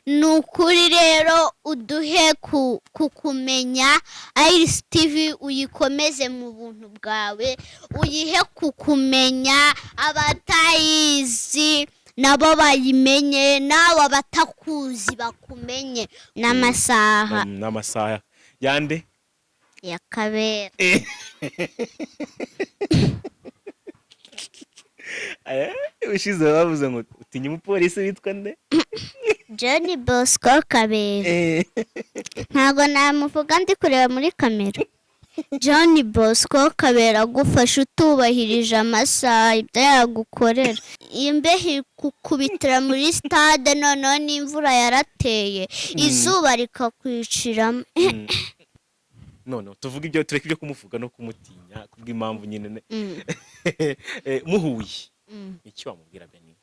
Nukuri rero uduhe kukumenya Iris TV uyikomeze mu buntu bwawe, uyihe kukumenya abatayizi nabo bayimenye, nawe abatakuzi bakumenye. n'amasaha yande ya Kabera. ushize bavuze ngo utinya umupolisi witwa nde? John Bosco Kabera. Ntago namuvuga ndi kureba muri kamera. John Bosco Kabera gufasha utubahirije amasaha ibyo yagukorera. Imbeho kukubitira muri stade noneho n'imvura yarateye, izuba rikakwiciramo. None tuvuga ibyo tureka ibyo kumuvuga no kumutinya kubw'impamvu nyine muhuye iki wamubwira Beni?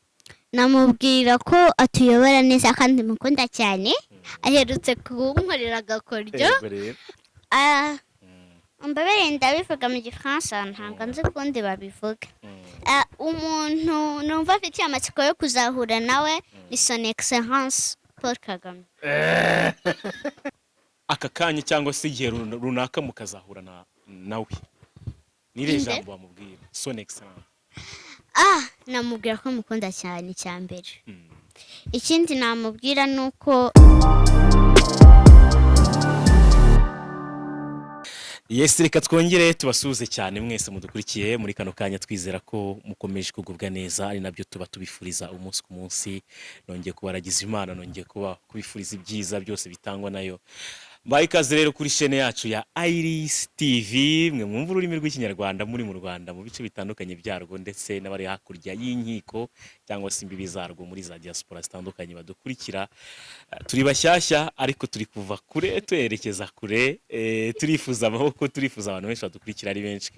Namubwira ko atuyobora neza kandi mukunda cyane, aherutse kunkorera agakoryo. Mbabere ndabivuga mu Gifaransa, ntabwo nzi kundi babivuga. Umuntu numva afite amatsiko yo kuzahura nawe ni Son Excellence Paul Kagame. Aka kanya cyangwa se igihe runaka mukazahura nawe nire jambo wamubwira Son Excellence? Namubwira ko mukunda cyane cyambere. Ikindi namubwira nuko Yes, reka twongere tubasuhuze cyane mwese mudukurikiye muri kano kanya, twizera ko mukomeje kugubwa neza, ari nabyo tuba tubifuriza umunsi ku munsi. Nongeye kubaragiza Imana, nongeye kubifuriza ibyiza byose bitangwa nayo. Mbaye ikaze rero kuri chaîne yacu ya Iris TV, mwe mwumva ururimi rw'ikinyarwanda muri mu Rwanda mu bice bitandukanye byarwo, ndetse n'abari hakurya y'inkiko cyangwa se imbibi zarwo muri za diaspora zitandukanye badukurikira. Turi bashyashya ariko turi kuva kure twerekeza kure, turifuza amaboko, turifuza abantu benshi badukurikira ari benshi,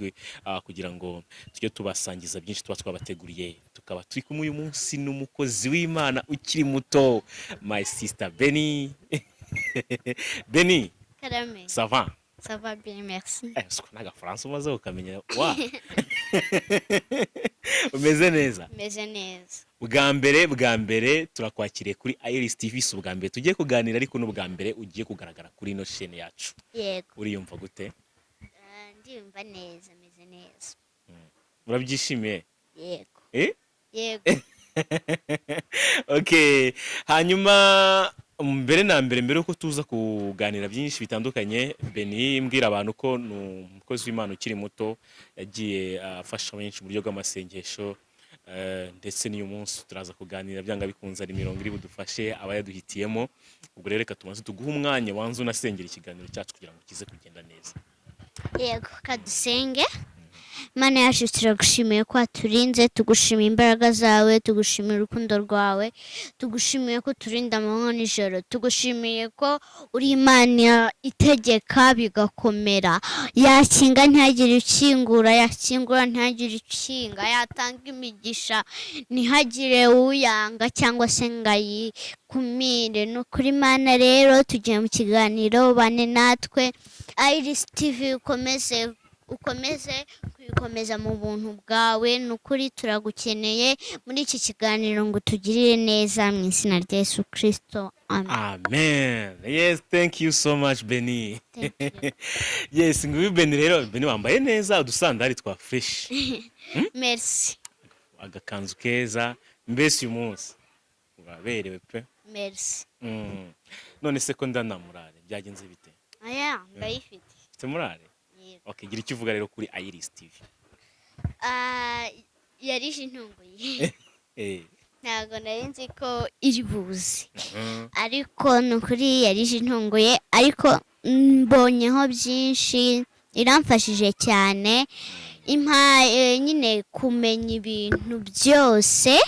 kugira ngo tujye tubasangiza byinshi tuba twabateguriye. Tukaba turi kumwe uyu munsi n'umukozi w'Imana ukiri muto, my sister Beni. Beni, Karame. ça va? Ça va bien, merci. Naga France umaze ukamenya wa. Umeze neza? Meze neza. Bwa mbere turakwakiriye kuri Iris TV, si ubwa mbere tugiye kuganira, ariko n'ubwa mbere ugiye kugaragara kuri ino chaîne yacu. Yego. Uriyumva gute? Ndiyumva neza, meze neza. Urabyishimiye? Yego. Yego. Okay, hanyuma mbere uko tuza kuganira byinshi bitandukanye, Beni mbwira abantu ko umukozi w'Imana ukiri muto yagiye afasha benshi mu buryo bw'amasengesho, ndetse n'uyu munsi turaza kuganira byanga bikunze ari mirongo iri budufashe abayaduhitiyemo. Ubwo rero reka tumaze tuguha umwanya wanze unasengera ikiganiro cyacu kugira ngo kize kugenda neza. Yego, kadusenge. Mana yacu turagushimiye ko waturinze, tugushimiye imbaraga zawe, tugushimiye urukundo rwawe, tugushimiye ko turinda amanywa n'ijoro, tugushimiye ko uri Imana itegeka bigakomera, yakinga ntihagire ukingura, yakingura ntihagire ukinga, yatanga imigisha ntihagire uyanga cyangwa se ngo ayikumire. Ni ukuri Mana rero tugiye mu kiganiro, bane natwe. Iris TV ukomeze kwikomeza mu buntu bwawe, nukuri turagukeneye muri iki kiganiro ngo tugirire neza mu izina rya Yesu Kristo, amen. Amen. Yes, thank you so much Beni. Thank you. Yes, nguyu Beni rero, Beni wambaye neza, udusandari twa fresh. Merci. Agakanzu keza, mbese uyu munsi uraberewe pe. Merci. None se ko ndanamurare byagenze bite? Aya, ndayifite. Ufite murare? Okay, gira icyo uvuga rero kuri Iris TV. Yarije intunguye. Ntabwo nari nzi ko iri buze. Ariko nukuri yarije intunguye, ariko mbonyeho byinshi, iramfashije cyane. Nyine kumenya ibintu byose.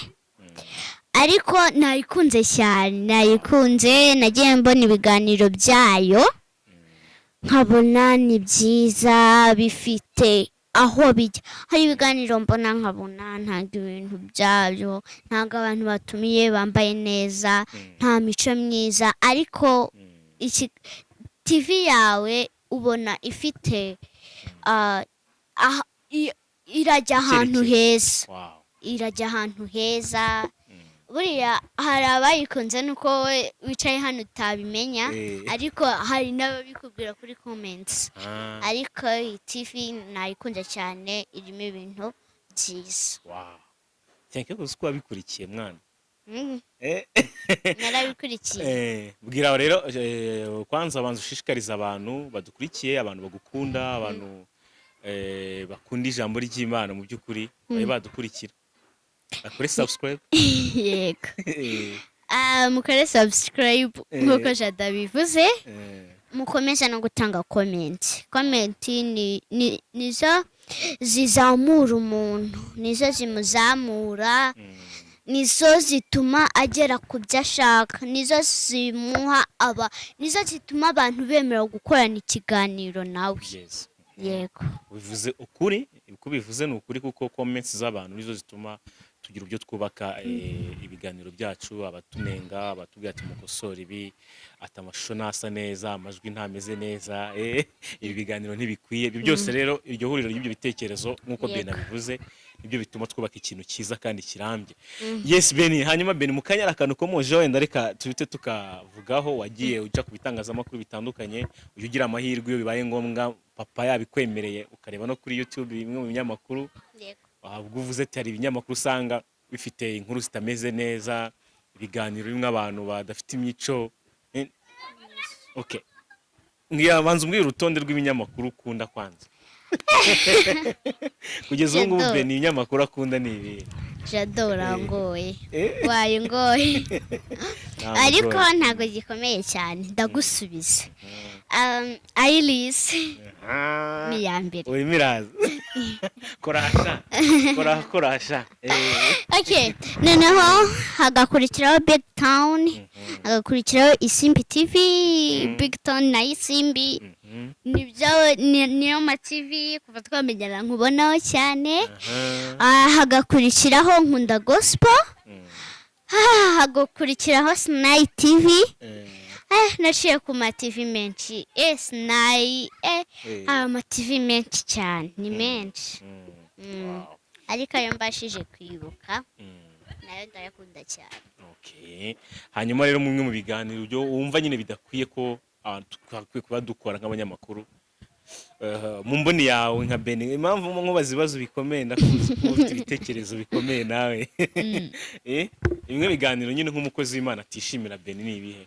Ariko nayikunze cyane, nagiye mbona ibiganiro byayo. Nkabona ni byiza, bifite aho bijya. Hari ibiganiro mbona nkabona ntabwo ibintu byabyo, ntabwo abantu batumiye bambaye neza, nta mico myiza. Ariko TV yawe ubona ifite irajya ahantu heza. Irajya ahantu heza, buriya hari abayikunze nuko wowe wicaye hano utabimenya ariko hari n'ababikubwira kuri comments ariko iyi TV nayikunze cyane irimo ibintu byiza. Wow. Thank you ko wabikurikiye mwana. Narabikurikiye. Bwira rero kwanza abanza ushishikariza abantu badukurikiye, abantu bagukunda, abantu bakunda ijambo ry'Imana mu by'ukuri babe badukurikira. Akore subscribe. Yego. Mukore subscribe nk'uko Jada bivuze. Mukomeze no gutanga comment. Comment nizo zizamura umuntu, nizo zimuzamura, nizo zituma agera ku byo ashaka, nizo zituma abantu bemera gukorana ikiganiro nawe. Yego. Bivuze ukuri, uko bivuze ni ukuri kuko comments z'abantu nizo zituma tugira ibyo twubaka ibiganiro byacu, abatunenga, abatubwira ati mukosora ibi, ati amashusho ntasa neza, amajwi ntameze neza, ibi biganiro ntibikwiye. Ibyo byose rero iryo huriro ry'ibyo bitekerezo nk'uko Beni bivuze nibyo bituma twubaka ikintu cyiza kandi kirambye. Yes Beni, hanyuma Beni mu kanya akantu komoje wenda reka tubite tukavugaho, wagiye uca ku bitangazamakuru bitandukanye, uyu ugira amahirwe iyo bibaye ngombwa papa yabikwemereye ukareba no kuri YouTube bimwe mu binyamakuru. Yego. Ubwo uvuze ati hari ibinyamakuru usanga bifite inkuru zitameze neza, ibiganiro bimwe abantu badafite imico. Okay. Ngiye banza umbwira urutonde rw'ibinyamakuru ukunda kwanza. Kugeza ubu ngubu Beni ibinyamakuru akunda ni ibi. Jadora ngoye. Waye ngoye. Ariko ntago gikomeye cyane ndagusubiza. Iris ni ya mbere. Uri miraza. Korasha. Okay, noneho hagakurikiraho Big Town, hagakurikiraho Isimbi TV, Big Town na Isimbi. Niyo ma TV kuva twamenyana nkubonaho cyane. Hagakurikiraho Nkunda Gospel. Hagakurikiraho Snai TV. Naciye ku ma TV menshi. Snai ama TV menshi cyane, ni menshi. Ariko ayo mbashije kwibuka nayo ndayakunda cyane. Okay. Hanyuma rero mumwe mu biganiro byo wumva nyine bidakwiye ko twakwiye kuba dukora nk'abanyamakuru, mu mboni yawe nka Beni, impamvu nkubaza ibibazo bikomeye ndakuzi ko ufite ibitekerezo bikomeye nawe. Bimwe biganiro nyine nk'umukozi w'Imana atishimira Beni ni ibihe?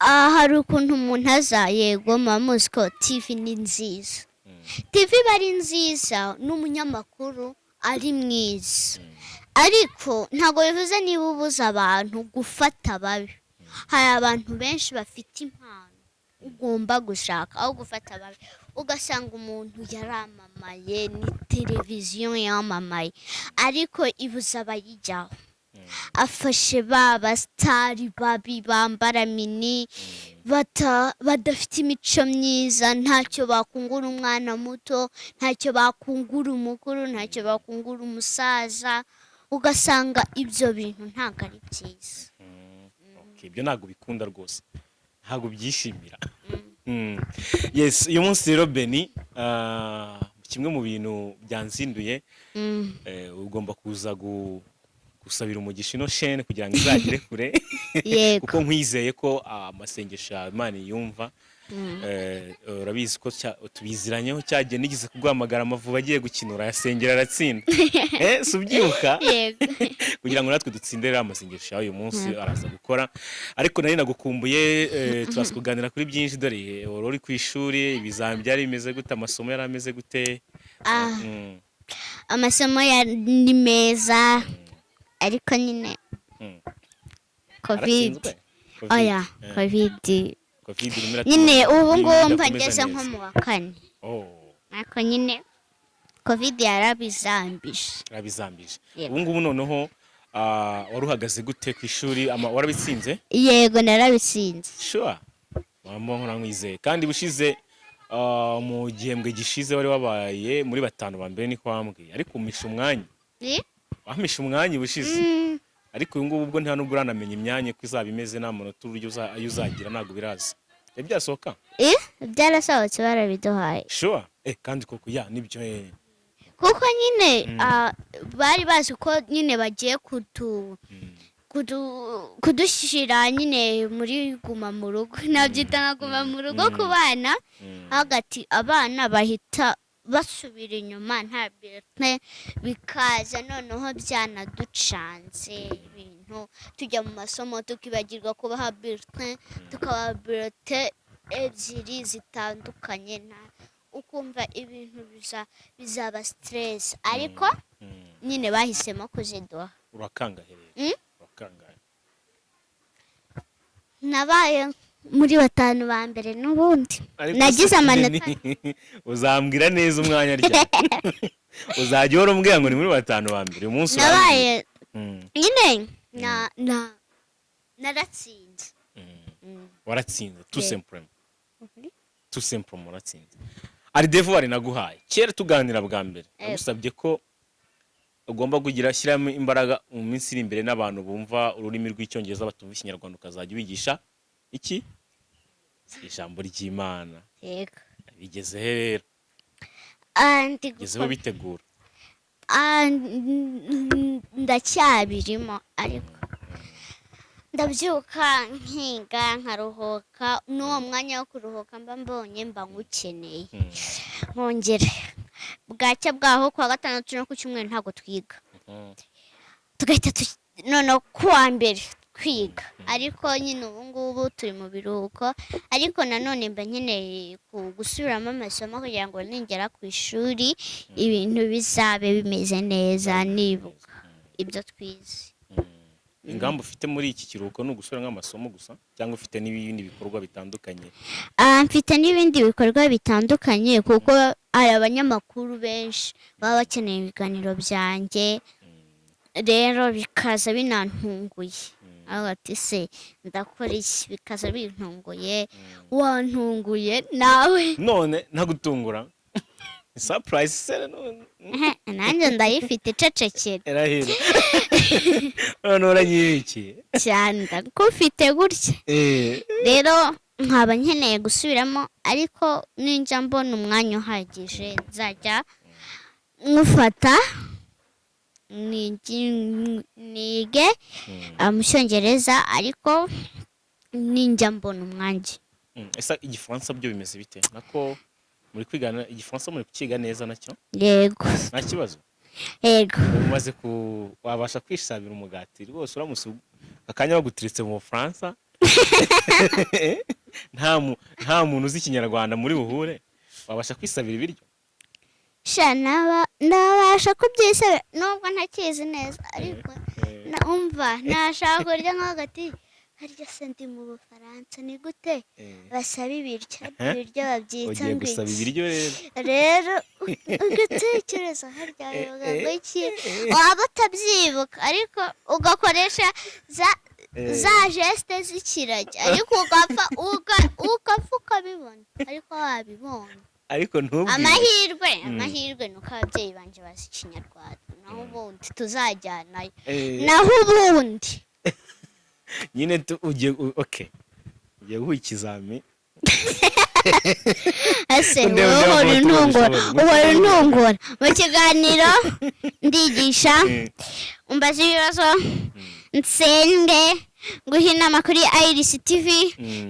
Hari ukuntu umuntu aza, yego muzi ko TV ni nziza. TV bari nziza n'umunyamakuru ari mwiza, ariko ntago bivuze niba ubuza abantu gufata babi. Hari abantu benshi bafite impano ugomba gushaka aho gufata babi, ugasanga umuntu yaramamaye, ni televiziyo yamamaye ariko ibuza abayijyaho. Afashe baba stari babi bambara mini, badafite imico myiza, ntacyo bakungura umwana muto, ntacyo bakungura umukuru, ntacyo bakungura umusaza, ugasanga ibyo bintu ntabwo ari byiza. Ibyo ntabwo bikunda rwose, ntabwo byishimira. Yes, uyu munsi rero Beni, kimwe mu bintu byanzinduye, ugomba kuza gusabira umugisha ino chaîne kugira ngo izagere kure. Kuko nkwizeye ko amasengesho yawe Imana yumva. Urabizi ko tubiziranyeho cyagiye nigeze kuguhamagara Amavubi agiye gukinura yasengera aratsinda. Subyibuka kugira ngo natwe dutsindere amasengesho yawe uyu munsi araza gukora. Ariko nari nagukumbuye, turaza kuganira kuri byinshi, dore uri ku ishuri, ibizami byari bimeze gute, amasomo yari ameze gute? Amasomo ni meza ariko nyine COVID. Oya, COVID nyine ubu ngubu mpageze nko mu wa 4. Ariko nyine COVID yarabizambije. Ubu ngubu noneho wari uhagaze gute ku ishuri, warabitsinze? Yego narabitsinze. Sure. Wambo nkwizeye. Kandi bushize mu gihembwe gishize wari wabaye muri 5 ba mbere niko wambwiye, ariko umisha umwanya. Wamisha umwanya bushize. Ariko uyu ngubu ubwo nta nubwo uranamenya imyanya ko izaba imeze n'amanota uburyo uzagira ntabwo biraza. Byasohoka? Byarasohotse barabiduhaye. Sure. Kandi koko nibyo. kuko nyine bari bazi ko nyine bagiye kudushyira nyine muri guma mu rugo, nabyita nka guma mu rugo ku bana, hagati abana bahita basubira inyuma nta bulletin, bikaza noneho byanaducanze ibintu, tujya mu masomo tukibagirwa kubaha bulletin, tukabaha bulletin ebyiri zitandukanye, ukumva ibintu bizaba stress, ariko nyine bahisemo kuziduha. Urakangahe? Nabaye muri 5 ba mbere n'ubundi nagize amanota. Uzambwira neza umwanya rya uzajya uhora umbwira ngo ni muri 5 ba mbere umunsi nabaye nyine naratsinze. Waratsinze tout simplement waratsinze. Ari devoir naguhaye kera tuganira bwa mbere, nagusabye ko ugomba kugira shyiramo imbaraga mu minsi iri imbere n'abantu bumva ururimi rw'icyongereza batumva ikinyarwanda, ukazajya ubigisha iki ijambo ry'Imana. Yego. Bigeze rero bigezeho bitegura. Ndacyabirimo, ariko ndabyuka nkiga nkaruhuka, n'uwo mwanya wo kuruhuka mba mbonye mba ngukeneye, nkongera bwacya bwaho kwa gatandatu no ku cyumweru ntabwo twiga, tugahita noneho kuwa mbere kwiga, ariko nyine ubu ngubu turi mu biruhuko, ariko nanone mba nkeneye gusubiramo amasomo kugira ngo ningera ku ishuri ibintu bizabe bimeze neza, nibuka ibyo twize. Ingamba ufite muri iki kiruhuko ni ugusubiramo amasomo gusa cyangwa ufite n'ibindi bikorwa bitandukanye? Mfite n'ibindi bikorwa bitandukanye, kuko hari abanyamakuru benshi baba bakeneye ibiganiro byanjye, rero bikaza binantunguye, aho ati se ndakora iki, bikaza bintunguye, wantunguye nawe none ntagutungura surprise se none nanjye ndayifite icecekere erahera none uranyibiki cyane ndakufite gutya. Rero nkaba nkeneye gusubiramo, ariko ninjya mbona umwanya uhagije nzajya nkufata nige mu Cyongereza, ariko ninjya mbona umwanya. Ese igifaransa byo bimeze bite? Nako muri kwigana igifaransa muri kukiga neza nacyo? Yego. Nta kibazo? Yego. Umaze wabasha kwishabira umugati rwose uramutse akanya bagutiritse mu Bufaransa nta muntu uzi ikinyarwanda muri buhure, wabasha kwisabira ibiryo? Nabasha kubyisabira nubwo ntakizi neza, ariko umva nashaka kurya nk'agati, harya se ndi mu Bufaransa ni gute basaba ibiryo babyita ngo gusaba ibiryo rero ugatekereza harya yoga iki, waba utabyibuka ariko ugakoresha za geste z'ikiragi, ariko ugapfa ukabibona, ariko wabibonye. Ariko ntubwire amahirwe nuko ababyeyi banje bazi ikinyarwanda, naho ubundi tuzajyanayo, naho ubundi nyine ugiye guha ikizami. ese wowe ntungora mu kiganiro ndigisha, umbaza ibibazo, nsenge nguhe inama kuri Iris TV,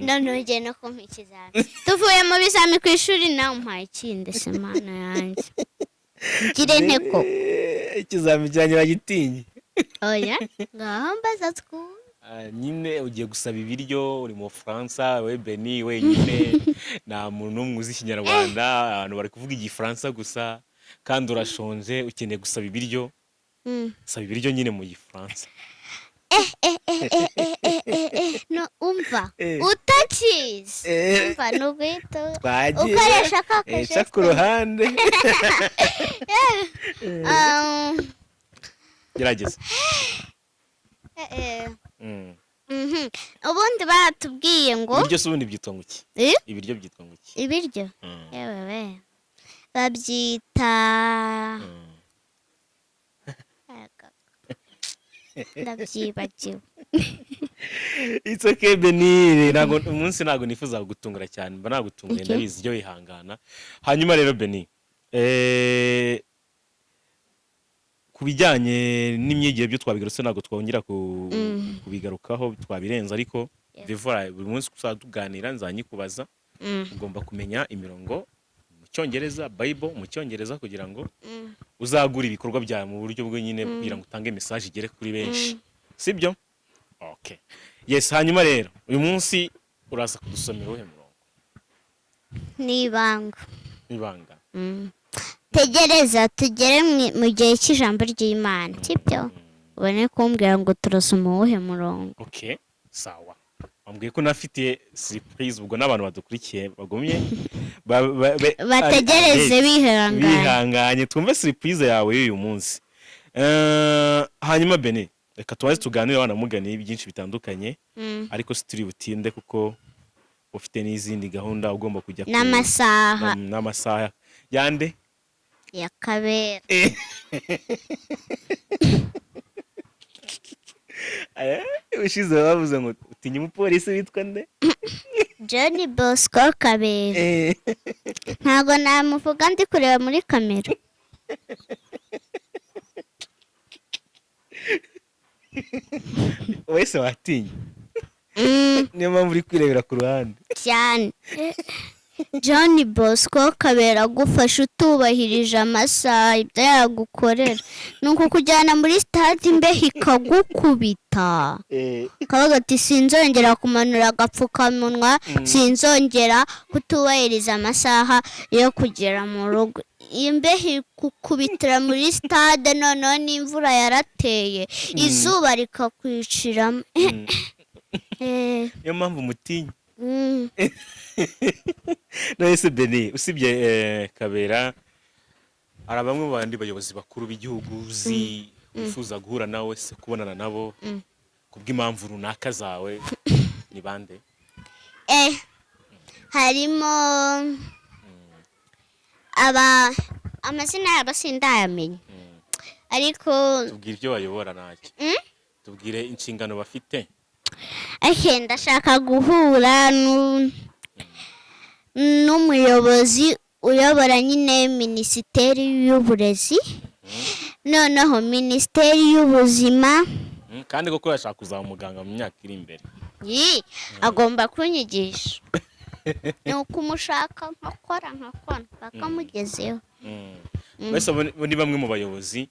none ugiye no kumpa ikizami, tuvuye mu bizami ku ishuri nawe umpaye ikindi, se mana yanjye ngire nteko ikizami cyanjye bagitinye. Oya ngaho mbaza twumve. Nyine ugiye gusaba ibiryo, uri mu Bufaransa, we Beni wenyine, nta muntu n'umwe uzi ikinyarwanda, abantu bari kuvuga igifaransa gusa, kandi urashonje ukeneye gusaba ibiryo. Saba ibiryo nyine mu gifaransa. No umva utakizi, umva nuguhita ukoresha kakashe ku ruhande. Gerageza. Ubundi baratubwiye ngo ibiryo se ubundi byitwa ngo iki? Ibiryo byitwa ngo iki? Ibiryo yewe babyita ndabyibagiwe. It's okay Beni, ntago umunsi ntago nifuza kugutungura cyane, mba nagutunguye ndabizi, byo wihangana. Hanyuma rero Beni, ku bijyanye n'imyigire byo twabigarutse ntabwo twongera kubigarukaho twabirenza ariko Yeah. bivura buri munsi tuganira nzanyikubaza ugomba kumenya imirongo mu cyongereza bible mu cyongereza kugira ngo uzagura ibikorwa byawe mu buryo bwo nyine kugira ngo utange message igere kuri benshi sibyo? Okay, yes. Hanyuma rero uyu munsi uraza kudusomera uhe murongo? Nibanga tegereza tugere mu gihe cy'ijambo ry'Imana sibyo ubone kumbwira ngo turasoma uwuhe murongo. Okay, sawa. Ambwiye ko nafite surprise ubwo n'abantu badukurikiye bagumye bategereze bihanganye twumve surprise yawe y'uyu munsi. Hanyuma Bene, reka tubaze tuganire abana mugani byinshi bitandukanye ariko turi butinde kuko ufite n'izindi gahunda ugomba kujya n'amasaha yande ya Kabera. Ushize bavuze ngo utinya umupolisi witwa nde? John Bosco Kabera. Ntago namuvuga ndi kureba muri kamera. Wese watinya? Niyo mpamvu uri kwirebera ku ruhande cyane. John Bosco Kabera gufasha utubahirije amasaha ibyo yagukorera nuko kujyana muri stade imbeho ikagukubita kabaga ati sinzongera kumanura agapfukamunwa sinzongera kutubahiriza amasaha yo kugera mu rugo. Imbeho ikukubitira muri stade noneho n'imvura yarateye izuba rikakwiciramo. niyo mpamvu mutinya. Nahise Bene usibye Kabera hari bamwe mu bandi bayobozi bakuru b'igihugu uzi wifuza guhura nawe se kubonana nabo kubw'impamvu runaka zawe ni bande? Harimo amazina yabo sindayamenya ariko tubwire ibyo bayobora ntacyo tubwire inshingano bafite. Ndashaka guhura n'umuyobozi uyobora nyine minisiteri y'uburezi noneho minisiteri y'ubuzima kandi koko yashaka kuzaba umuganga mu myaka iri imbere. Agomba kunyigisha ni ukumushaka nkakora bakamugezeho. Mbese ni bamwe mu bayobozi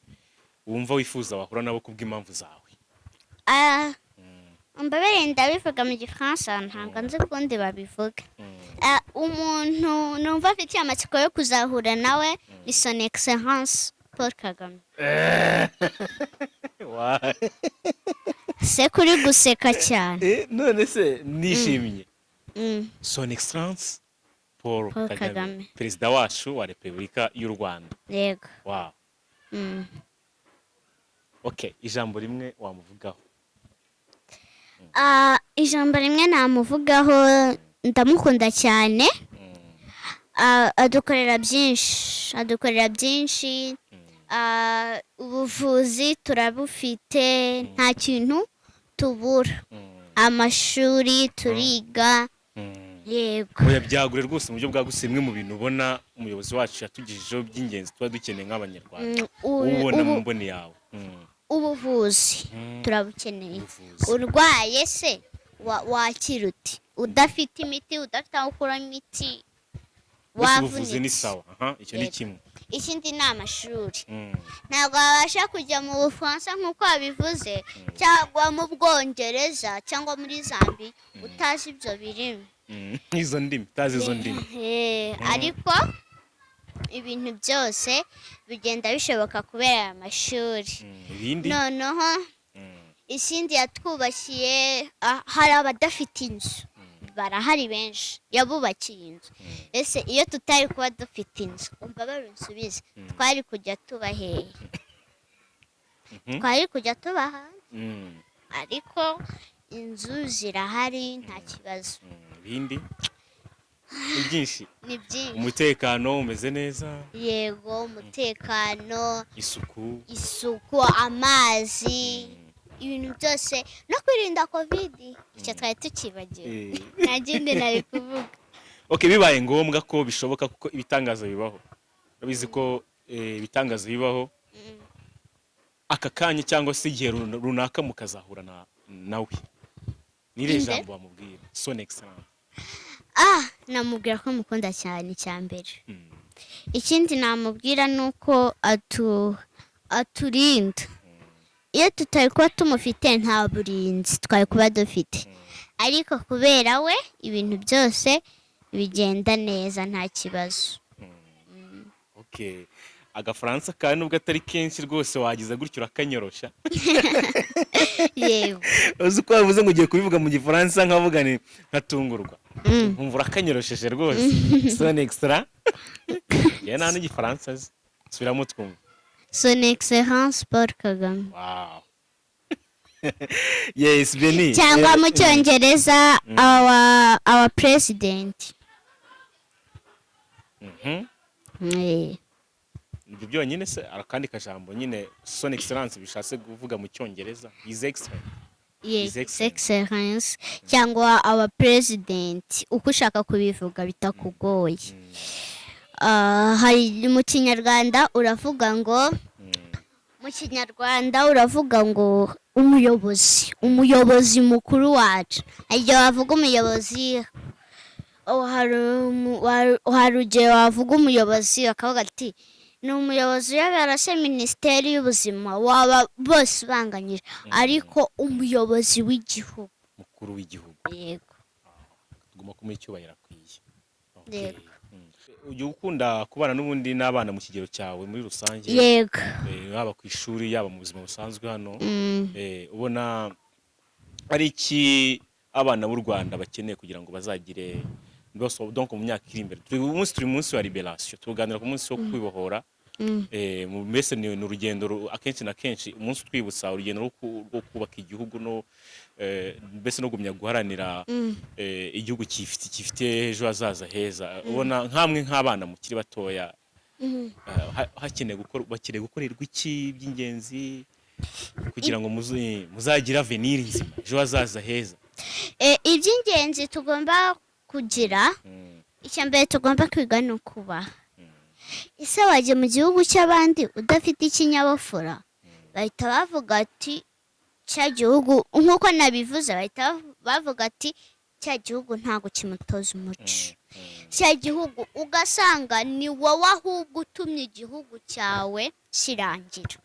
wumva wifuza wahura nabo kubw'impamvu zawe? Mbabere ndabivuga mu Gifaransa ntabwo nzi ukundi babivuga. Umuntu numva afite amatsiko yo kuzahura nawe ni Son Excellence Paul Kagame. Se kuri guseka cyane. None se nishimye. Son Excellence Paul Kagame perezida wacu wa Repubulika y'u Rwanda. Yego. Wow. Okay, ijambo rimwe wamuvugaho? Ijambo rimwe namuvugaho ndamukunda cyane. Adukorera byinshi ubuvuzi turabufite nta kintu tubura. Amashuri turiga. Yego. Byagure rwose mu buryo bwaguse imwe mu bintu ubona umuyobozi wacu yatugejejeho by'ingenzi tuba dukeneye nk'abanyarwanda ubona mu mboni yawe? Ubuvuzi turabukeneye. Urwaye se wakira uti udafite imiti udafite aho ukura imiti wavunitse? Ni sawa. Icyo ni kimwe. Ikindi ni amashuri. Ntabwo wabasha kujya mu Bufaransa nk'uko wabivuze cyangwa mu Bwongereza cyangwa muri Zambia utazi ibyo birimo izo ndimi utazi izo ndimi. Ariko ibintu byose bigenda bishoboka kubera amashuri. Noneho ikindi yatwubakiye hari abadafite inzu barahari benshi yabubakiye inzu. Ese iyo tutari kuba dufite inzu umva barunsubize twari kujya tuba hehe? Twari kujya tuba hanze ariko inzu zirahari nta kibazo. Ibindi ni byinshi. Umutekano umeze neza? Yego, umutekano, isuku, amazi, ibintu byose no kwirinda covid icyo twari tukibagiwe. Nagende nari kuvuga. Okay, bibaye ngombwa ko bishoboka kuko ibitangaza bibaho. Urabizi ko ibitangaza bibaho aka kanya cyangwa se igihe runaka mukazahura nawe nire Inde? jambo wamubwira son excellence? namubwira ko mukunda cyane icya mbere. Ikindi namubwira ni uko aturinda. Iyo tutari kuba tumufite nta burinzi twari kuba dufite, ariko kubera we ibintu byose bigenda neza nta kibazo. Okay, agafaransa kandi nubwo atari kenshi rwose wagize gutyo urakanyorosha. Yego. Uzi ko wavuze ngo ugiye kubivuga mu gifaransa nkavuga ni nkatungurwa. Nkumva urakanyorosheje rwose. Son excellence. Ya nta n'igifaransa azi. Subiramo twumva. Son Excellence Paul Kagame. Wow. Yes, Beni. Cyangwa mu cyongereza our president. Ibyo byonyine se arakandi kajambo nyine son excellence bishatse kuvuga mu cyongereza his excellence. Yes, excellence cyangwa our president, uko ushaka kubivuga bitakugoye. Hari mu kinyarwanda uravuga ngo umuyobozi mukuru wacu. Igihe wavuga umuyobozi, hari igihe wavuga umuyobozi akavuga ati ni umuyobozi uyobora se minisiteri y'ubuzima, waba bose ubanganyije, ariko umuyobozi w'igihugu, mukuru w'igihugu. Yego. Tugomba kumuha icyubahiro akwiye. Yego. Ujya ukunda kubana n'ubundi n'abana mu kigero cyawe muri rusange? Yego. Yaba ku ishuri yaba mu buzima busanzwe hano, ubona ari iki abana b'u Rwanda bakeneye kugira ngo bazagire donc mu myaka iri imbere? Turi munsi wa liberation, tuganira ku munsi wo kwibohora. Mbese ni urugendo akenshi na kenshi umunsi twibutsa urugendo rwo kubaka igihugu no mbese no gumya guharanira igihugu gifite ejo hazaza heza. Ubona nkamwe nk'abana mukiri batoya bakeneye gukorerwa iki by'ingenzi kugira ngo muzagira avenir nzima, ejo hazaza heza? Iby'ingenzi tugomba kugira, icya mbere tugomba kwiga no kubaha. Ese wajya mu gihugu cy'abandi udafite ikinyabupfura, bahita bavuga ati cya gihugu, nk'uko nabivuze, bahita bavuga ati cya gihugu ntabwo kimutoza umuco. Cya gihugu ugasanga ni wowe ahubwo utumye igihugu cyawe kirangira.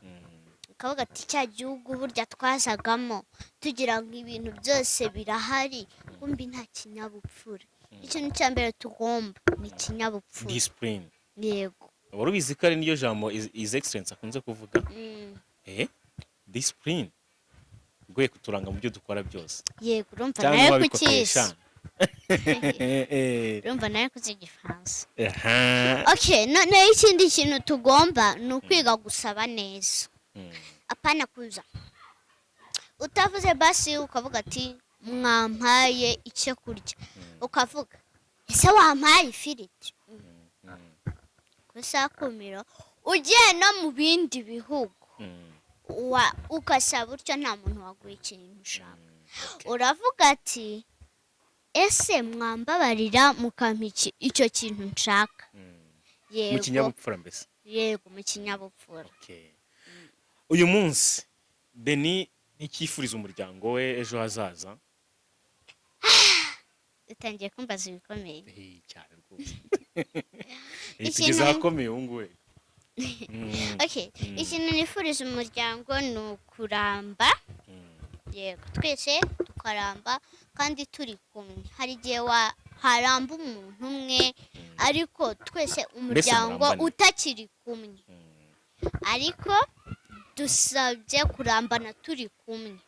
Ukavuga ati cya gihugu burya twazagamo tugira ngo ibintu byose birahari, kumbi nta kinyabupfura. Ikintu cya mbere tugomba ni ikinyabupfura. Discipline. Yego. Wari ubizi ko ari niyo jambo his excellence akunze kuvuga? Discipline. Ugoye kuturanga mu byo dukora byose. Yego, urumva nawe kukizi. Urumva nawe kuzi Igifaransa. Okay, noneho ikindi kintu tugomba ni ukwiga gusaba neza. Apana kuza utavuze basi ukavuga ati mwampaye icyo kurya, ukavuga ese wampaye ifiriti, gusa kumiro ugiye no mu bindi bihugu ukasaba utyo nta muntu waguha ikintu ushaka. Uravuga ati ese mwambabarira mukampa icyo kintu nshaka. Yego. Mu kinyabupfura mbese? Yego, mu kinyabupfura. Uyu munsi Beni ntikifuriza umuryango we ejo hazaza? Utangiye kumbaza ibikomeye cyane rwose. Ikigeze ahakomeye ubu ngubu. Okay, ikintu nifuriza umuryango ni ukuramba. Yego, twese tukaramba kandi turi kumwe. Hari igihe haramba umuntu umwe ariko twese umuryango utakiri kumwe, ariko dusabye kurambana turi kumwe,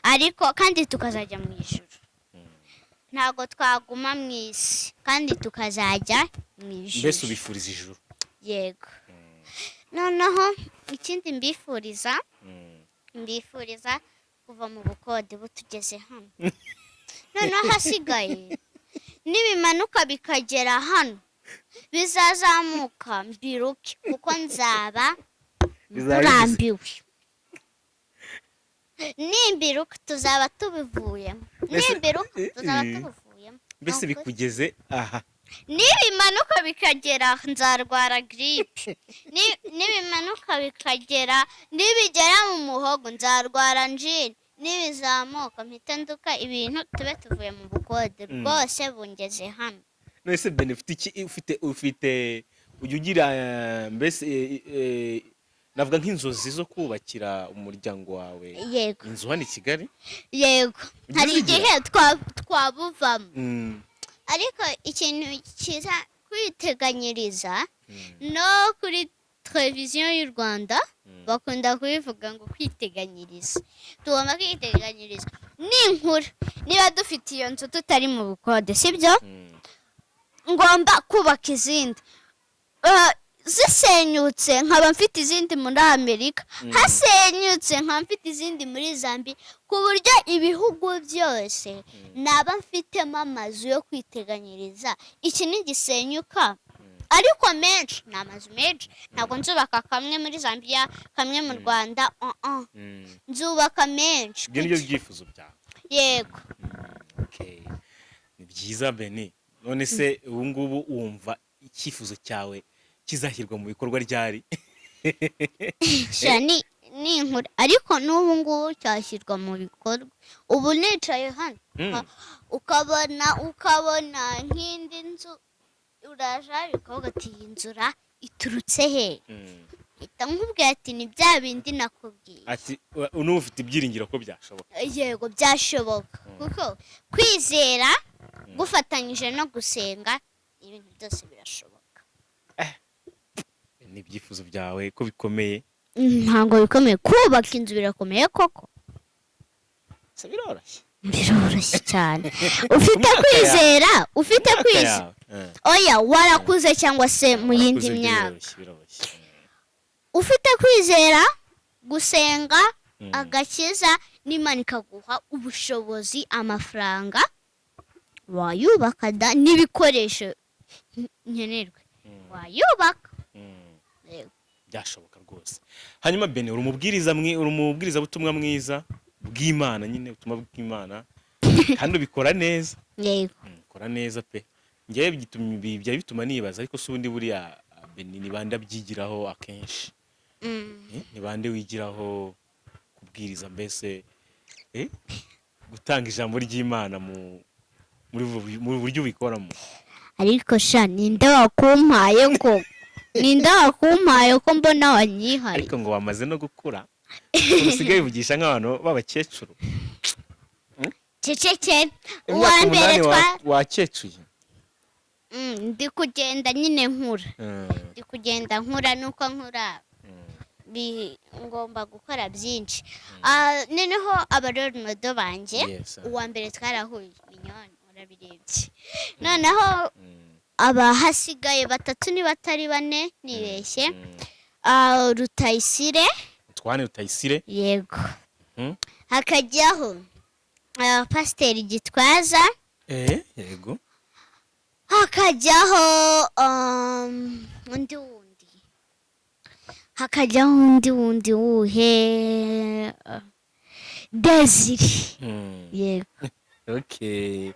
ariko kandi tukazajya mu ijuru. Ntabwo twaguma mu isi kandi tukazajya mu ijuru. Mbese ubifuriza ijuru? Yego. Noneho ikindi mbifuriza kuva mu bukode butugeze hano. Noneho hasigaye nibimanuka bikagera hano, bizazamuka mbiruke kuko nzaba murambiwe. Nimbiruka tuzaba tubivuyemo. Mbese bikugeze aha nibimanuka bikagera nzarwara giripe, nibimanuka bikagera nibigera mu muhogo nzarwara njini, nibizamuka mpita nduka ibintu tube tuvuye mu bukode rwose bungeze hano. none se bene ufite ujya ugira mbese navuga nk'inzozi zo kubakira umuryango wawe Yego, inzu hano i Kigali? yego, Ujya hari uzigira? igihe twabuvamo, Mm, ariko ikintu cyiza kwiteganyiriza, no kuri televiziyo y'u Rwanda bakunda kubivuga ngo kwiteganyiriza, tugomba kwiteganyiriza. Ninkura, niba dufite iyo nzu tutari mu bukode, sibyo, ngomba kubaka izindi. Zisenyutse nkaba mfite izindi muri Amerika, hasenyutse nkaba mfite izindi muri Zambia, ku buryo ibihugu byose naba mfitemo amazu yo kwiteganyiriza. Iki nigisenyuka, ariko menshi ni amazu menshi, ntabwo nzubaka kamwe muri Zambia kamwe mu Rwanda, nzubaka menshi. ibyo nibyo byifuzo byawe? Yego. Okay. Ni byiza Beni. None se ubu ngubu wumva icyifuzo cyawe kizashyirwa mu bikorwa ryari? ni inkuru, ariko n'ubu ngubu cyashyirwa mu bikorwa. Ubu nicaye hano ukabona nk'indi nzu, uraje ukavuga ati iyi nzura iturutse he? Mpita nkubwira ati ni bya bindi nakubwiye. Ati n'ubu ufite ibyiringiro ko byashoboka? Yego, byashoboka, kuko kwizera gufatanyije no gusenga ibintu byose birashoboka. Ni ibyifuzo byawe ko bikomeye? Ntabwo bikomeye, kubaka inzu birakomeye koko? Se biroroshye? Biroroshye cyane. Ufite kwizera, oya warakuze cyangwa se mu yindi myaka, ufite kwizera, gusenga, agakiza, n'Imana ikaguha ubushobozi, amafaranga, wayubaka n'ibikoresho nkenerwa, wayubaka. Byashoboka rwose. Hanyuma Beni, uri umubwirizabutumwa mwiza bw'Imana, nyine ubutumwa bw'Imana, kandi ubikora neza. Yego, ukora neza pe. Ngewe byari bituma nibaza, ariko si ubundi buriya Beni ni bande abyigiraho akenshi? Ni bande wigiraho kubwiriza, mbese gutanga ijambo ry'Imana mu buryo ubikoramo? ariko sha ninde wakumpaye ko mbona wanyihariye? Ariko ngo wamaze no gukura, usigaye uvugisha nk'abantu b'abakecuru. Ceceke, uwa mbere wakecuye. Ndi kugenda nyine nkura, nuko nkura ngomba gukora byinshi. Noneho abarorimodo banjye, uwa mbere twarahuye Minyoni, urabirebye. Noneho hasigaye batatu niba atari bane nibeshye. Rutayisire, Antoine Rutayisire, yego, hakajyaho Pasiteri Gitwaza, yego, hakajyaho undi wuhe, Desire, yego. Okay.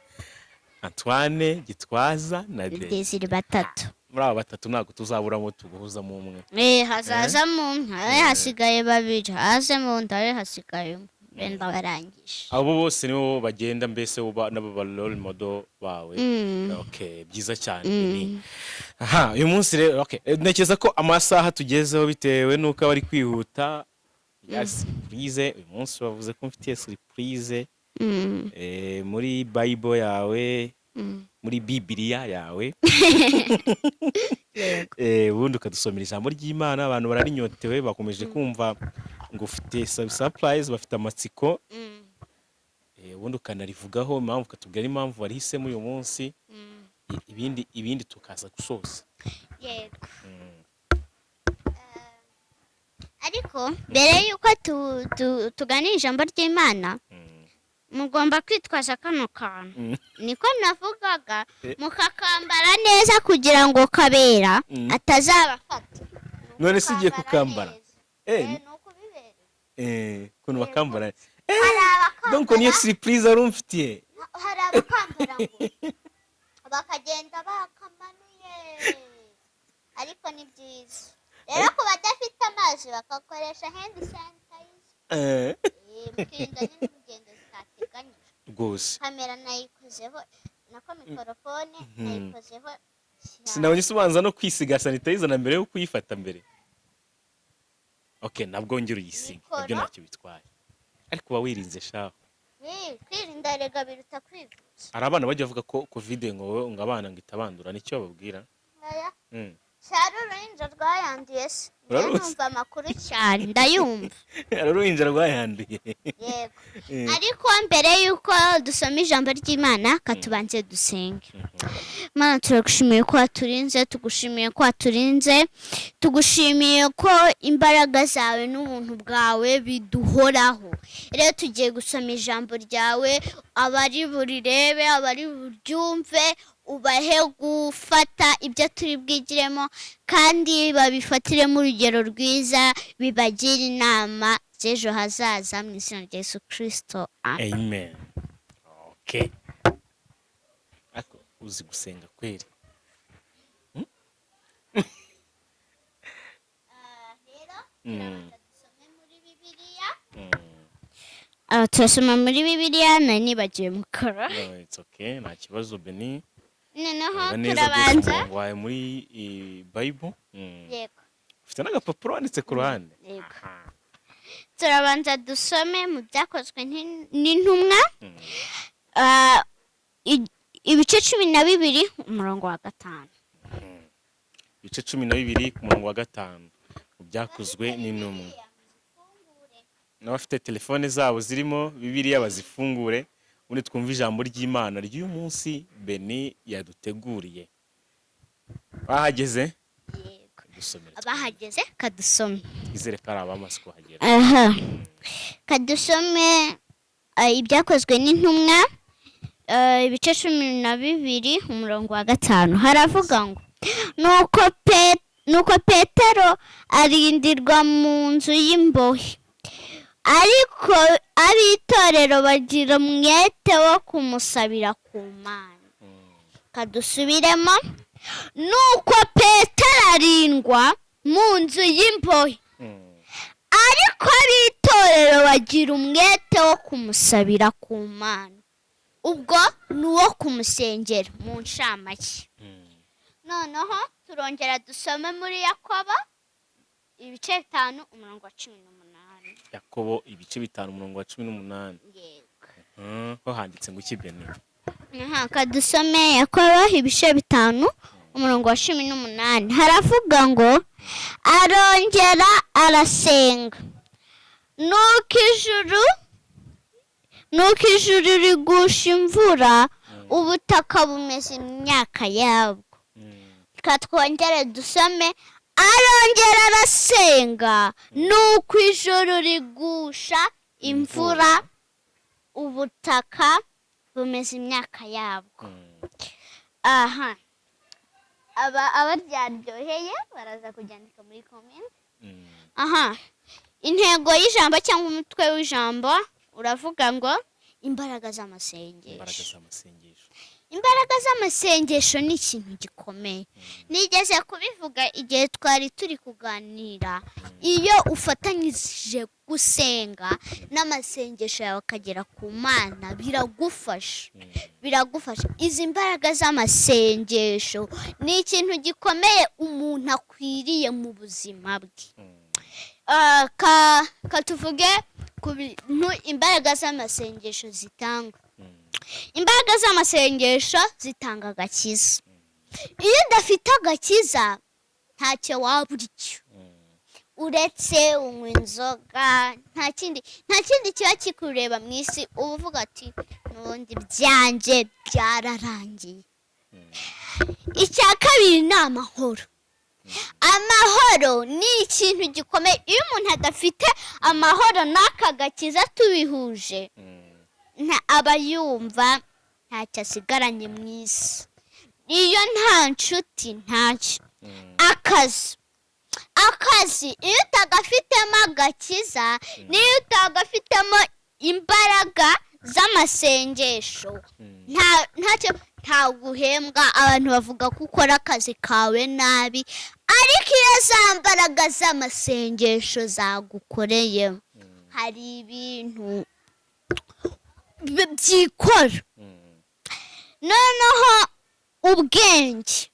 Antoine, Gitwaza na Desire, batatu. Muri aba batatu ntabwo tuzaburamo tuguhuzamo umwe. Hazazamo umwe, hasigaye babiri, hazemo undi, hasigaye umwe, benda barangije. Abo bose nibo bagenda mbese n'aba role model bawe. Okay, byiza cyane. Uyu munsi rero, okay, ntekereza ko amasaha tugezeho bitewe nuko bari kwihuta. Ya surprise, uyu munsi bavuze ko mfitiye surprise muri Bible yawe, muri Bibiliya yawe. Ubundi ukadusomera ijambo ry'Imana, abantu bararinyotewe, bakomeje kumva ngo ufite surprise, bafite amatsiko. Ubundi ukanarivugaho impamvu, ukatubwira impamvu warihisemo uyu munsi, ibindi tukaza gusoza. Yego. Ariko mbere yuko tuganira ijambo ry'Imana, mugomba kwitwaza kano kantu, niko navugaga, mukakambara neza kugira ngo Kabera atazabafata. None se ugiye kukambara? Nuko bibereye. Ukuntu bakambara. Donc niyo surprise wari umfitiye. Hari abakambara ngo bakagenda bakamanuye, ariko ni byiza rero ku badafite amazi bagakoresha hand sanitizer, mukirinda n'ingendo zitateganyijwe rwose. kamera nayikozeho nako mikorofone nayikozeho sinabonye ubanza no kwisiga sanitizer na mbere yo kuyifata mbere. Okay, nabwo ngiro uyisiga nabyo ntacyo bitwaye, ariko uba wirinze shaho. kwirinda rega biruta kwivuza. Hari abana bajya bavuga ko covid ngo abana ngo itabandura, nicyo bababwira? Cyari uruhinja rwayanduye se, Uraruzi? numva amakuru cyane ndayumva. Hari uruhinja rwayanduye. Yego, ariko mbere y'uko dusoma ijambo ry'Imana katubanze dusenge. Mana, turagushimiye ko waturinze, tugushimiye ko waturinze, tugushimiye ko imbaraga zawe n'ubuntu bwawe biduhoraho. Rero tugiye gusoma ijambo ryawe, abari burirebe, abari buryumve, ubahe gufata ibyo turi bwigiremo kandi babifatiremo urugero rwiza, bibagira inama z'ejo hazaza mu izina rya Yesu Kristo. Amen. Okay. Ako uzi gusenga kweli? Rero dusome muri Bibiliya. Turasoma muri Bibiliya, nari nibagiwe mukora. No, it's okay, nta kibazo Beni. Noneho turabanza waye muri Bible. Yego. Ufite n'agapapuro wanditse ku ruhande. Yego. Turabanza dusome mu byakozwe n'intumwa, ibice 12 umurongo wa 5. Ibice 12 ku murongo wa 5 mu byakozwe n'intumwa. N'abafite telefone zabo zirimo Bibiliya bazifungure, ubundi twumva ijambo ry'Imana ry'uyu munsi Beni yaduteguriye. Bahageze? Yego. Dusomere. Abahageze kadusome. Twizere ko ari abamaze kuhagera. Kadusome ibyakozwe n'intumwa, ibice 12 umurongo wa 5. Haravuga ngo nuko Petero arindirwa mu nzu y'imbohe, ariko ab'itorero bagira umwete wo kumusabira ku Mana. Kadusubiremo, nuko Petero arindwa mu nzu y'imbohe, ariko ab'itorero bagira umwete wo kumusabira ku Mana. Ubwo ni uwo kumusengera mu ncamake. Noneho turongera dusome muri Yakobo ibice 5 umurongo wa 18. Yakobo ibice 5 umurongo wa 18. Yego. Ho handitse ngo iki Beni? Kadusome Yakobo ibice 5 umurongo wa 18. Haravuga ngo arongera arasenga, nuko ijuru rigusha imvura, ubutaka bumeze imyaka yabwo. Twongere dusome, arongera arasenga, nuko ijuru rigusha imvura, ubutaka bumeze imyaka yabwo. Abaryaryoheye baraza kubyandika muri comment. Intego y'ijambo cyangwa umutwe w'ijambo uravuga ngo imbaraga z'amasengesho. Imbaraga z'amasengesho ni ikintu gikomeye. Nigeze kubivuga igihe twari turi kuganira, iyo ufatanyije gusenga n'amasengesho yawe akagera ku Mana biragufasha. Izi mbaraga z'amasengesho ni ikintu gikomeye umuntu akwiriye mu buzima bwe. Katuvuge ku bintu imbaraga z'amasengesho zitanga. Imbaraga z'amasengesho zitanga agakiza. Iyo udafite agakiza ntacyo waba uricyo, uretse unywa inzoga, nta kindi kiba kikureba mu isi, uba uvuga ati n'ubundi byanjye byararangiye. Icya kabiri ni amahoro. Amahoro ni ikintu gikomeye. Iyo umuntu adafite amahoro n'aka gakiza tubihuje, aba yumva ntacyo asigaranye mu isi. Iyo nta nshuti ntacyo. Akazi iyo utagafitemo agakiza, niyo utagafitemo imbaraga z'amasengesho nta guhembwa. Abantu bavuga ko ukora akazi kawe nabi, ariko iyo za mbaraga z'amasengesho zagukoreye hari ibintu byikora. Noneho ubwenge,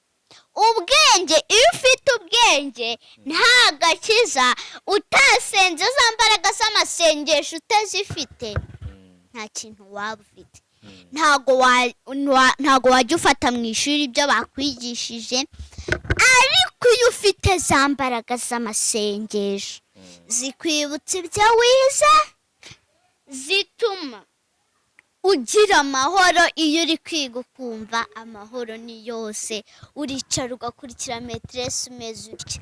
iyo ufite ubwenge nta gakiza, utasenze za mbaraga z'amasengesho utazifite, nta kintu waba ufite. Ntago wajya ufata mu ishuri ibyo bakwigishije, ariko iyo ufite za mbaraga z'amasengesho zikwibutsa ibyo wize, zituma ugira amahoro. Iyo uri kwiga ukumva amahoro ni yose, uricara ugakurikira metiresi umeze utya.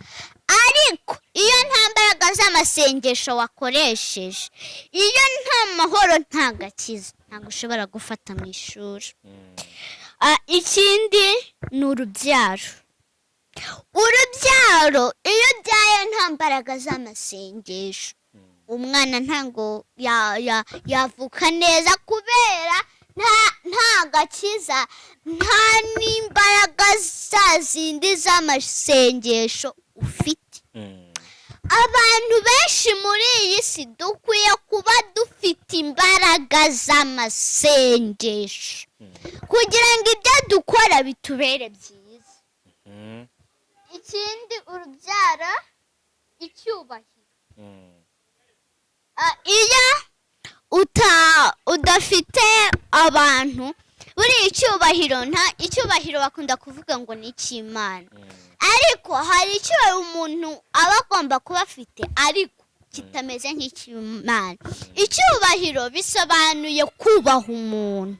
Ariko iyo nta mbaraga z'amasengesho wakoresheje, iyo nta mahoro, nta gakiza, ntabwo ushobora gufata mu ishuri. Ikindi ni urubyaro. Iyo ubyaye nta mbaraga z'amasengesho, umwana ntabwo yavuka neza, kubera nta gakiza, nta n'imbaraga za zindi z'amasengesho ufite. Abantu benshi muri iyi si dukwiye kuba dufite imbaraga z'amasengesho kugira ngo ibyo dukora bitubere byiza. Ikindi, urubyaro, icyubahiro. Iyo udafite abantu, buriya icyubahiro bakunda kuvuga ngo ni icy'Imana, ariko hari icyo umuntu aba agomba kuba afite ariko kitameze nk'icy'Imana. Icyubahiro bisobanuye kubaha umuntu,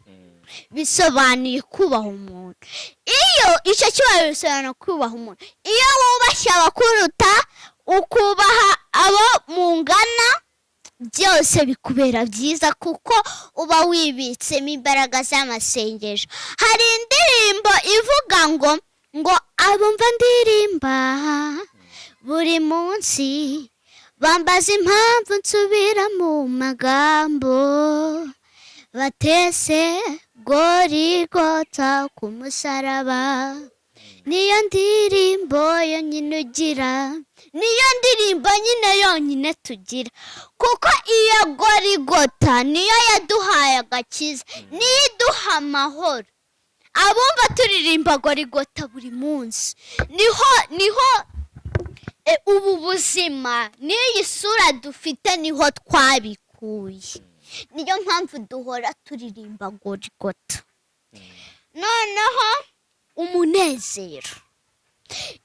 iyo icyo cyubahiro bisobanura kubaha umuntu. Iyo wubashye abakuruta, ukubaha abo mungana, byose bikubera byiza, kuko uba wibitsemo imbaraga z'amasengesho. Hari indirimbo ivuga ngo abumva ndirimba buri munsi bambaza impamvu nsubira mu magambo, batese Gorigota ku musaraba. Niyo ndirimbo yonyine ugira, niyo ndirimbo nyine yonyine tugira, kuko iyo Gorigota niyo yaduhaye agakiza, niyo iduha amahoro. Abumva turirimba Gorigota buri munsi, niho ubu buzima n'iyi sura dufite niho twabikuye. Niyo mpamvu duhora turirimba Gorigota. Noneho umunezero.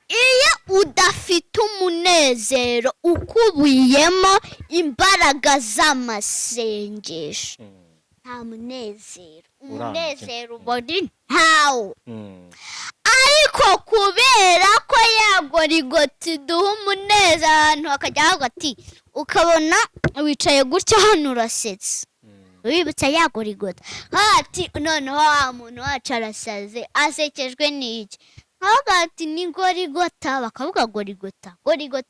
Iyo udafite umunezero ukubiyemo imbaraga z'amasengesho, nta munezero. Umunezero ubona ntawo. Ariko kubera ko ya Gorigota iduha umunezero, abantu bakajya bavuga ati, ukabona wicaye gutya hano urasetse, wibutsa ya Gorigota. Ati noneho wa muntu wacu arasaze, asekejwe n'iki? Avuga ati ni Gorigota, bakavuga Gorigota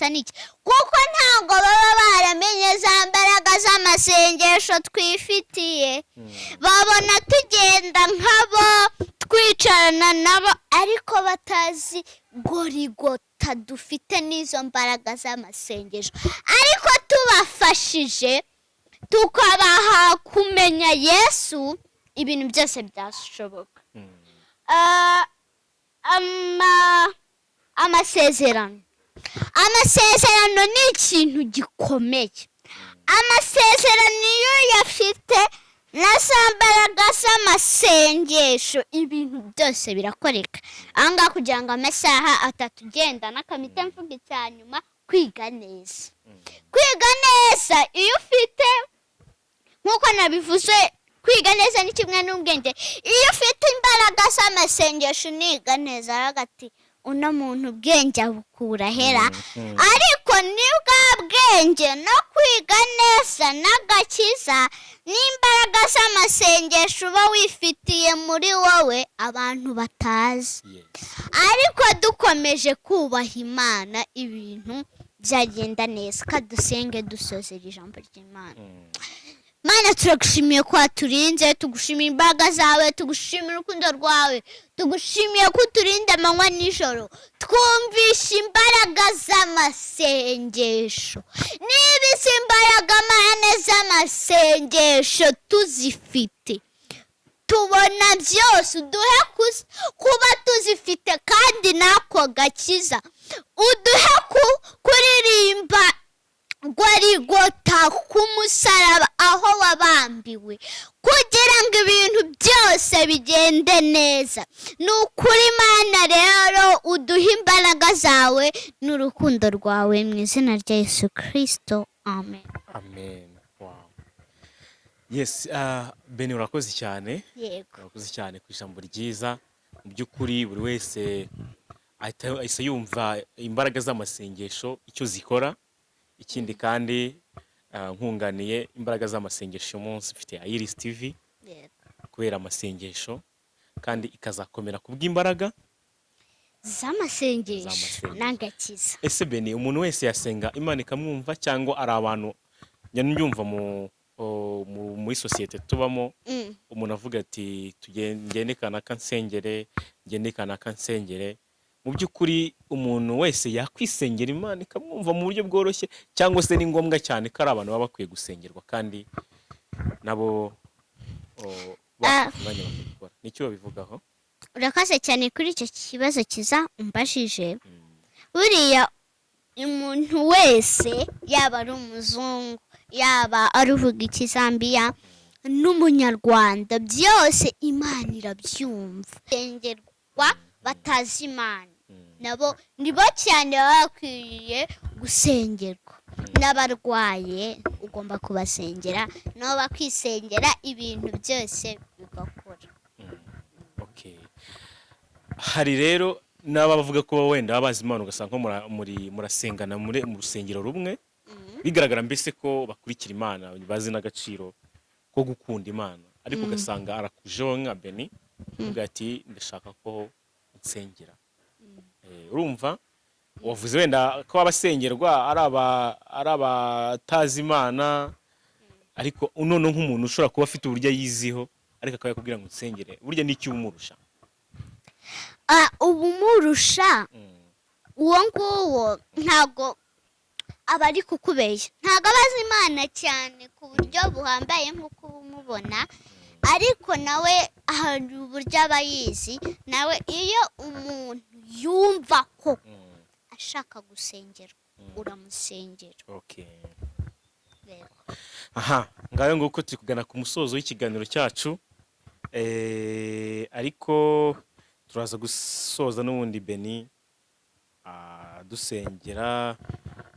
ni iki? Kuko ntabwo baba baramenye za mbaraga z'amasengesho twifitiye. Babona tugenda nk'abo, twicarana nabo, ariko batazi Gorigota dufite n'izo mbaraga z'amasengesho. Ariko tubafashije, tukabaha kumenya Yesu, ibintu byose byashoboka. Amasezerano ni ikintu gikomeye. Amasezerano iyo uyafite na za mbaraga z'amasengesho, ibintu byose birakoreka. Ahangaha kugira ngo amasaha 3 ugenda n'akamite mvuga icya nyuma, kwiga neza. Iyo ufite, nk'uko nabivuze, kwiga neza ni kimwe n'ubwenge. Iyo ufite imbaraga z'amasengesho uniga neza, hagati uno muntu ubwenge abukura hera. Ariko ni bwa bwenge no kwiga neza n'agakiza n'imbaraga z'amasengesho uba wifitiye muri wowe abantu batazi. Ariko dukomeje kubaha Imana, ibintu byagenda neza. Kadusenge dusozera ijambo ry'Imana. Mana turagushimiye ko waturinze, tugushimiye imbaraga zawe, tugushimiye urukundo rwawe, tugushimiye ko uturinda amanywa nijoro. Twumvishe imbaraga z'amasengesho. Niba izi imbaraga Mana z'amasengesho tuzifite, tubona byose, uduhe kuba tuzifite kandi n'ako gakiza. Uduhe kuririmba Golgotha k'umusaraba aho wabambiwe, kugira ngo ibintu byose bigende neza. Ni ukuri Mana rero uduhe imbaraga zawe n'urukundo rwawe mu izina rya Yesu Kristo, amen. Amen. Wow. Yes, Beni urakoze cyane. Yego. Urakoze cyane ku ijambo ryiza. Mu by'ukuri buri wese ahise yumva imbaraga z'amasengesho icyo zikora. Ikindi kandi nkunganiye imbaraga z'amasengesho umunsi mfite Iris TV kubera amasengesho kandi ikazakomera kubw'imbaraga z'amasengesho n'agakiza. Ese Beni umuntu wese yasenga Imana ikamwumva cyangwa ari abantu nyumva muri sosiyete tubamo umuntu avuga ati ngende kanaka nsengere, ngende kanaka nsengere? Mu by'ukuri umuntu wese yakwisengera Imana ikamwumva mu buryo bworoshye, cyangwa se ni ngombwa cyane ko ari abantu baba bakwiye gusengerwa kandi nabo umwanya bakabikora? Nicyo babivugaho. Urakoze cyane kuri icyo kibazo kiza umbajije. Buriya umuntu wese, yaba ari umuzungu, yaba ari uvuga ikizambiya n'umunyarwanda, byose Imana irabyumva. Sengerwa batazi Imana nabo nibo cyane baba bakwiriye gusengerwa. N'abarwaye ugomba kubasengera, nabo bakisengera, ibintu byose bigakora. Okay. Hari rero n'abavuga ko wenda babazi Imana ugasanga murasengana mu rusengero rumwe, bigaragara mbese ko bakurikira Imana, bazi n'agaciro ko gukunda Imana, ariko ugasanga arakujeho nka Beni uvuga ati ndashaka ko nsengera. Urumva wavuze wenda ko abasengerwa ari abatazi Imana, ariko none nk'umuntu ushobora kuba afite uburyo yiziho ariko akaba yakubwira ngo nsengere, burya n'iki umurusha? Ubumurusha uwo nguwo ntago aba ari kukubeshya, ntago abazi Imana cyane ku buryo buhambaye nk'uko umubona, ariko nawe hari uburyo aba yizi. Nawe iyo umuntu yumva ko ashaka gusengerwa uramusengera. Okay. Aha, ngayo nguko turi kugana ku musozo w'ikiganiro cyacu, ariko turaza gusoza n'ubundi Beni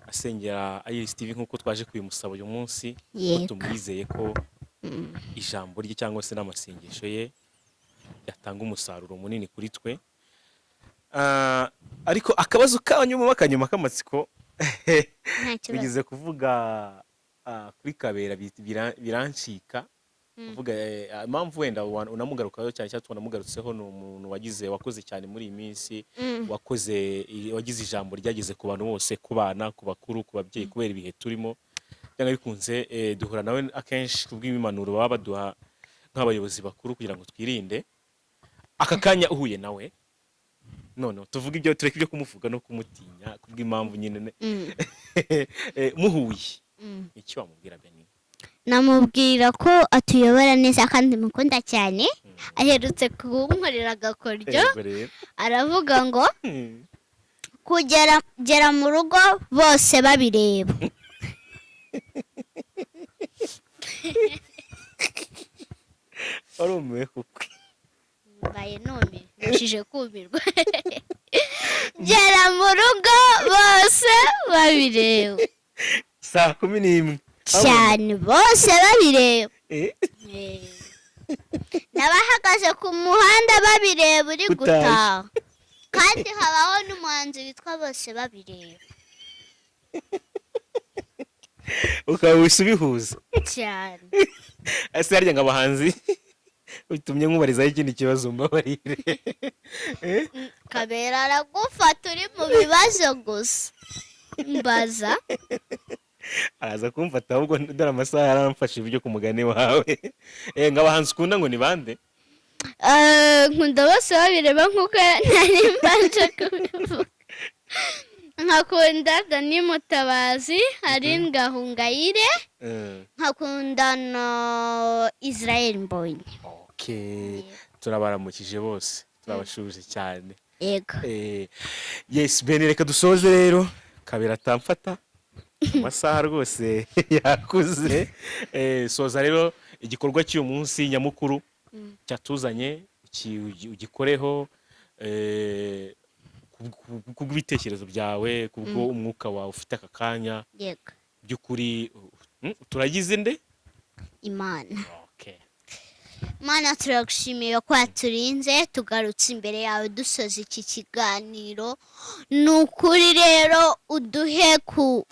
asengera Iris TV nk'uko twaje kubimusaba uyu munsi, tumwizeye ko ijambo rye cyangwa se n'amasengesho ye yatanga umusaruro munini kuri twe. Ariko akabazo kanyuma k'amatsiko bigize kuvuga kuri Kabera birancika, uvuga impamvu wenda unamugarukaho cyane cyane tunamugarutseho. Ni umuntu wakoze cyane muri iyi minsi, wagize ijambo ryageze ku bantu bose, ku bana, ku bakuru, ku babyeyi, kubera ibihe turimo. Byanga bikunze duhura nawe akenshi kubw'impanuro baba baduha nk'abayobozi bakuru kugira ngo twirinde. Aka kanya uhuye nawe none tuvuga ibyo, tureke ibyo kumuvuga no kumutinya kubw'impamvu nyine muhuye, icyo wamubwira Beni? Namubwira ko atuyobora neza kandi mukunda cyane. Aherutse kunkorera agakoryo, aravuga ngo kugera mu rugo bose babireba. Warumiwe kuko mbaye none nshije kumirwa. Gera mu rugo bose babireba. 11:00 cyane, bose babireba. N'abahagaze ku muhanda babireba uri gutaha, kandi habaho n'umuhanzi witwa Bose Babireba. ukaba wisubihuza cyane. ese harya ngo abahanzi bitumye nkubarizaho ikindi kibazo mbabarire. Kabera aragufata uri mu bibazo gusa, mbaza. araza kumfata ahubwo dore amasaha yaramfashe ibyo ku mugani wawe. Ngo abahanzi ukunda ngo ni bande? Nkunda bose babireba nk'uko nari mbanje kubivuga. Nkakunda Dani Mutabazi, Aline Gahongayire, nkakunda na Israel Mbonyi. Okay, turabaramukije bose, turabashuje cyane. Yego. Yes, Beni, reka dusoze rero, Kabera atamfata amasaha rwose yakuze. Soza rero igikorwa cy'uyu munsi nyamukuru cyatuzanye ugikoreho kubw'ibitekerezo byawe, kubwo umwuka wawe ufite aka kanya. Yego. By'ukuri turagize nde? Imana. Okay. Mana, turagushimiye ko waturinze tugarutse imbere yawe dusoza iki kiganiro. Ni ukuri rero uduhe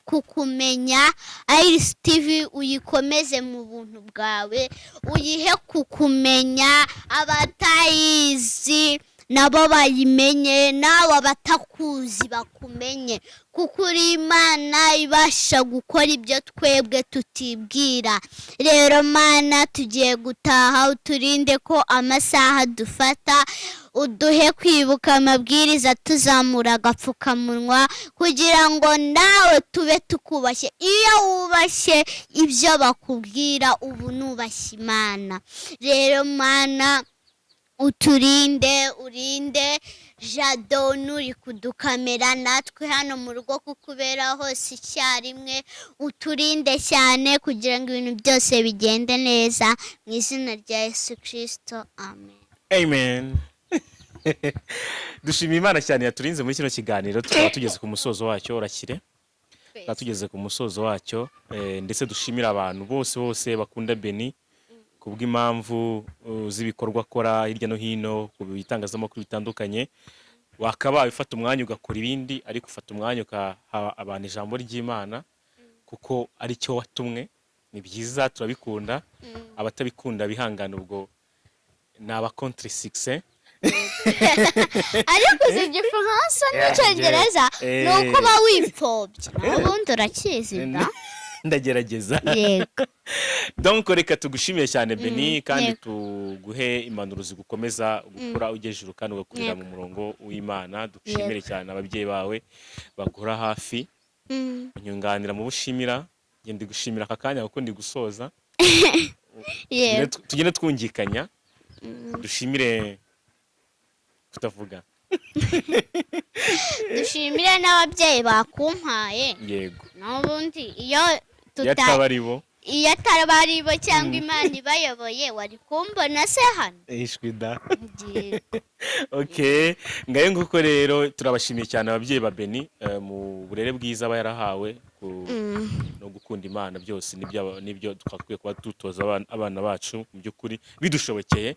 kukumenya, Iris TV uyikomeze mu buntu bwawe, uyihe kukumenya, abatayizi nabo bayimenye, nawe abatakuzi bakumenye, kuko uri Imana ibasha gukora ibyo twebwe tutibwira. Rero Mana, tugiye gutaha, uturinde ko amasaha dufata, uduhe kwibuka amabwiriza tuzamura agapfukamunwa, kugira ngo nawe tube tukubashye. Iyo wubashye ibyo bakubwira ubu nubashye Imana. Rero Mana, uturinde, urinde Jado nuri kudukamera natwe hano mu rugo kukubera hose icyarimwe. Uturinde cyane kugira ngo ibintu byose bigende neza, mu izina rya Yesu Kristo, amen. Amen. Dushimiye Imana cyane yaturinze muri kino kiganiro, tukaba tugeze ku musozo wacyo. Urakire, tukaba tugeze ku musozo wacyo, ndetse dushimira abantu bose bakunda Beni kubw'impamvu z'ibikorwa akora hirya no hino ku bitangazamakuru bitandukanye. Wakabaye ufata umwanya ugakora ibindi, ariko ufata umwanya ukaha abantu ijambo ry'Imana kuko ari cyo watumwe. Ni byiza, turabikunda. Abatabikunda bihangana, ubwo ni aba contre succès. Ariko uzi Igifaransa n'Icyongereza ni uko uba wipfobya, ubundi urakizi da? Ndagerageza. Yego. Donc reka tugushimiye cyane Beni, kandi tuguhe impanuro zigukomeza gukura ugejeje kandi ugakurira mu murongo w'Imana. Dushimire cyane ababyeyi bawe bagura hafi, unyunganira mu bushimira. Ngende gushimira aka kanya kuko ndi gusoza. Tugende twungikanya, dushimire kutavuga. Dushimire n'ababyeyi bakumpaye. Yego. N'ubundi iyo atari bo cyangwa Imana ibayoboye, wari kumbona se hano? Ishwi da. Okay, ngaye nguko rero turabashimiye cyane ababyeyi ba Beni mu burere bwiza aba yarahawe no gukunda Imana. Byose nibyo twakwiye kuba dutoza abana bacu mu by'ukuri bidushobokeye.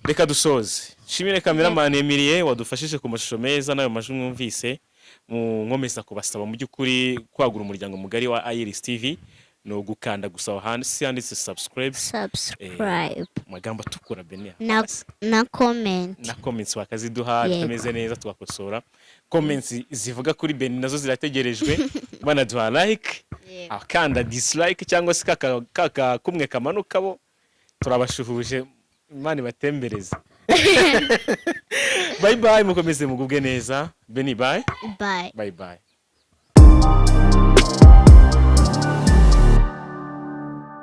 Reka dusoze. Shimire cameraman Emilie wadufashije ku mashusho meza n'ayo majwi mwumvise. Nkomeza kubasaba mu by'ukuri kwagura umuryango mugari wa Iris TV, no gukanda gusa hasi handitse subscribe. Magambo atukura Beni, na comments wakaziduha, tumeze neza tukakosora. Comments zivuga kuri Beni nazo zirategerejwe. Bana duha like, akanda dislike cyangwa se kaka kumwe kamanuka, bo turabashuhuje. Imana batembereza. Bye bye, mukomeze mugubwe neza. Beni bye. Bye bye.